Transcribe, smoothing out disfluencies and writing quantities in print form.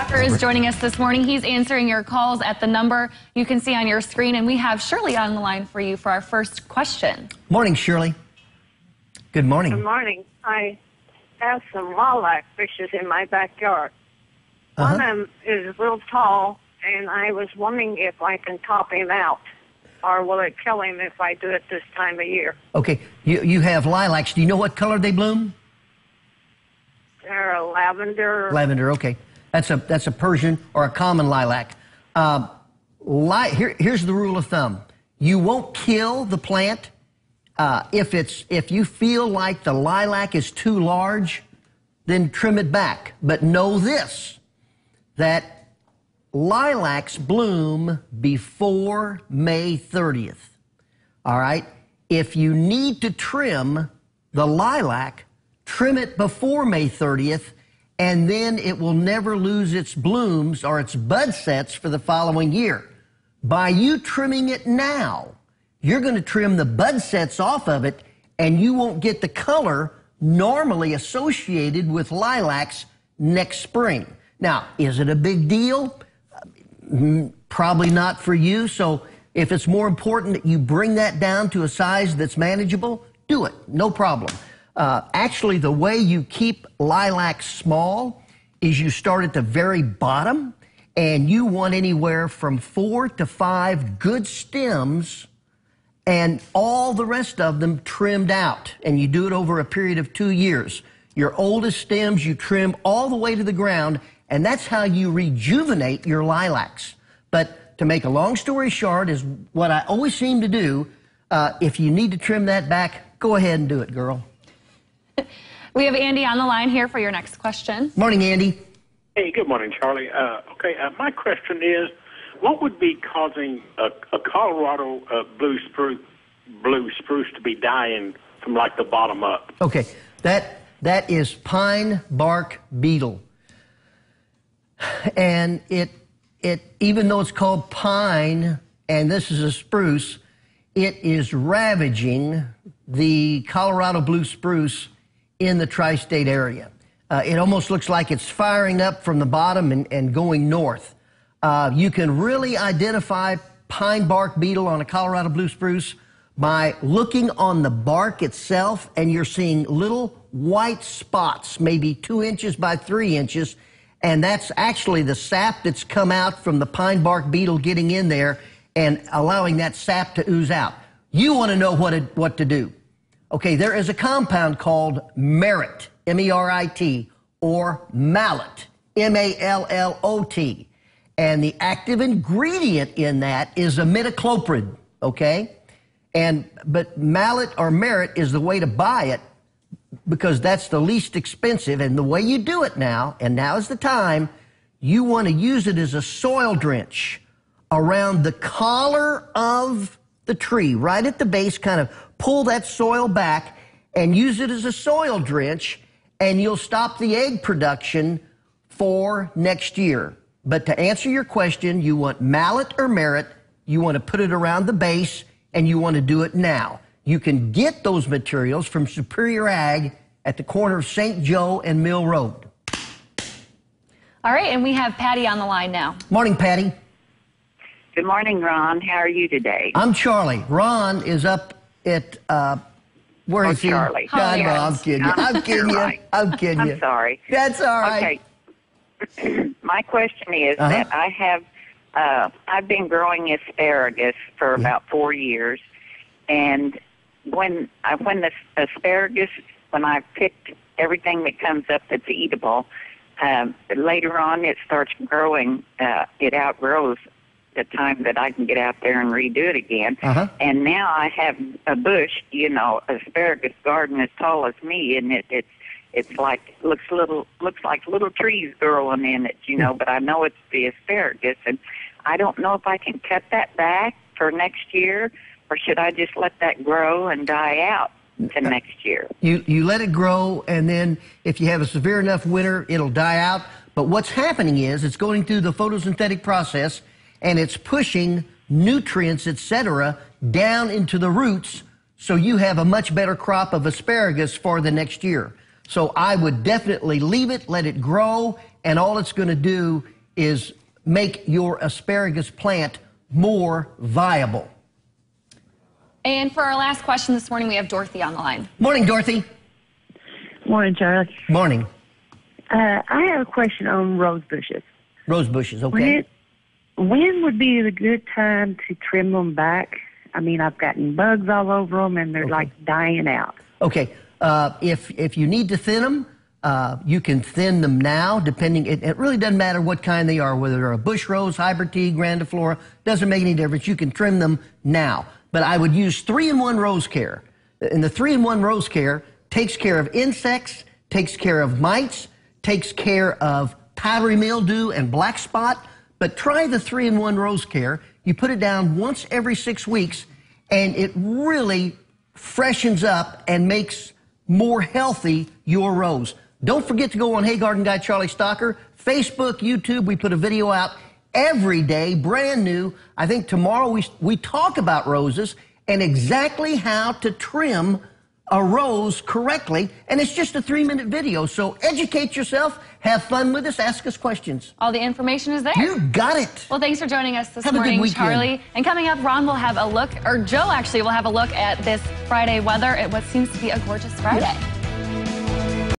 Doctor is joining us this morning. He's answering your calls at the number you can see on your screen, and we have Shirley on the line for you for our first question. Morning, Shirley. Good morning. Good morning. I have some lilac bushes in my backyard. One of them is a little tall, and I was wondering if I can top him out, or will it kill him if I do it this time of year? Okay, you have lilacs. Do you know what color they bloom? They're a lavender. Lavender, okay. That's a Persian or a common lilac. Here's the rule of thumb. You won't kill the plant if you feel like the lilac is too large, then trim it back. But know this, that lilacs bloom before May 30th. All right? If you need to trim the lilac, trim it before May 30th, and then it will never lose its blooms or its bud sets for the following year. By you trimming it now, you're going to trim the bud sets off of it, and you won't get the color normally associated with lilacs next spring. Now, is it a big deal? Probably not for you. So if it's more important that you bring that down to a size that's manageable, do it. No problem. Actually, the way you keep lilacs small is you start at the very bottom, and you want anywhere from 4 to 5 good stems and all the rest of them trimmed out. And you do it over a period of 2 years. Your oldest stems you trim all the way to the ground, and that's how you rejuvenate your lilacs. But to make a long story short is what I always seem to do. If you need to trim that back, go ahead and do it, girl. We have Andy on the line here for your next question. Morning, Andy. Hey, good morning, Charlie. My question is, what would be causing a Colorado blue spruce to be dying from like the bottom up? Okay, that is pine bark beetle, and it even though it's called pine and this is a spruce, it is ravaging the Colorado blue spruce in the tri-state area. It almost looks like it's firing up from the bottom and going north. You can really identify pine bark beetle on a Colorado blue spruce by looking on the bark itself, and you're seeing little white spots, maybe 2 inches by 3 inches, and that's actually the sap that's come out from the pine bark beetle getting in there and allowing that sap to ooze out. You want to know what to do. Okay, there is a compound called merit, M-E-R-I-T, or mallet, M-A-L-L-O-T. And the active ingredient in that is imidacloprid, okay? But mallet or merit is the way to buy it because that's the least expensive. And the way you do it now, and now is the time, you want to use it as a soil drench around the collar of the tree, right at the base, kind of pull that soil back and use it as a soil drench, and you'll stop the egg production for next year. But to answer your question, you want mallet or merit, you want to put it around the base, and you want to do it now. You can get those materials from Superior Ag at the corner of St. Joe and Mill Road. All right, and we have Patty on the line now. Morning, Patty. Good morning, Ron. How are you today? I'm Charlie. Ron is up at, where is he? Charlie. God, no, I'm kidding you. I'm kidding you. Right. I'm kidding you. I'm sorry. That's all right. Okay. My question is that I have, I've been growing asparagus for about 4 years, and when the asparagus, when I picked everything that comes up that's eatable, later on it starts growing, it outgrows the time that I can get out there and redo it again. And now I have a bush, asparagus garden as tall as me, and it's like looks like little trees growing in it, but I know it's the asparagus, and I don't know if I can cut that back for next year, or should I just let that grow and die out to next year? You let it grow, and then if you have a severe enough winter, it'll die out. But what's happening is it's going through the photosynthetic process, and it's pushing nutrients, etc., down into the roots, so you have a much better crop of asparagus for the next year. So I would definitely leave it, let it grow, and all it's going to do is make your asparagus plant more viable. And for our last question this morning, we have Dorothy on the line. Morning, Dorothy. Morning, Charlie. Morning. I have a question on rose bushes. Rose bushes, okay. When would be the good time to trim them back? I mean, I've gotten bugs all over them, and they're like dying out. Okay. If you need to thin them, you can thin them now, depending. It really doesn't matter what kind they are, whether they're a bush rose, hybrid tea, grandiflora. Doesn't make any difference. You can trim them now. But I would use 3-in-1 Rose Care. And the 3-in-1 Rose Care takes care of insects, takes care of mites, takes care of powdery mildew and black spot. But try the 3-in-1 Rose Care. You put it down once every 6 weeks, and it really freshens up and makes more healthy your rose. Don't forget to go on Hey Garden Guy Charlie Stocker, Facebook, YouTube. We put a video out every day, brand new. I think tomorrow we talk about roses and exactly how to trim a rose correctly, and it's just a 3-minute video. So educate yourself, have fun with us, ask us questions. All the information is there. You got it. Well, thanks for joining us this Have a good morning, weekend. Charlie. And coming up, Ron will have a look, or Joe actually will have a look at this Friday weather at what seems to be a gorgeous Friday. Yeah.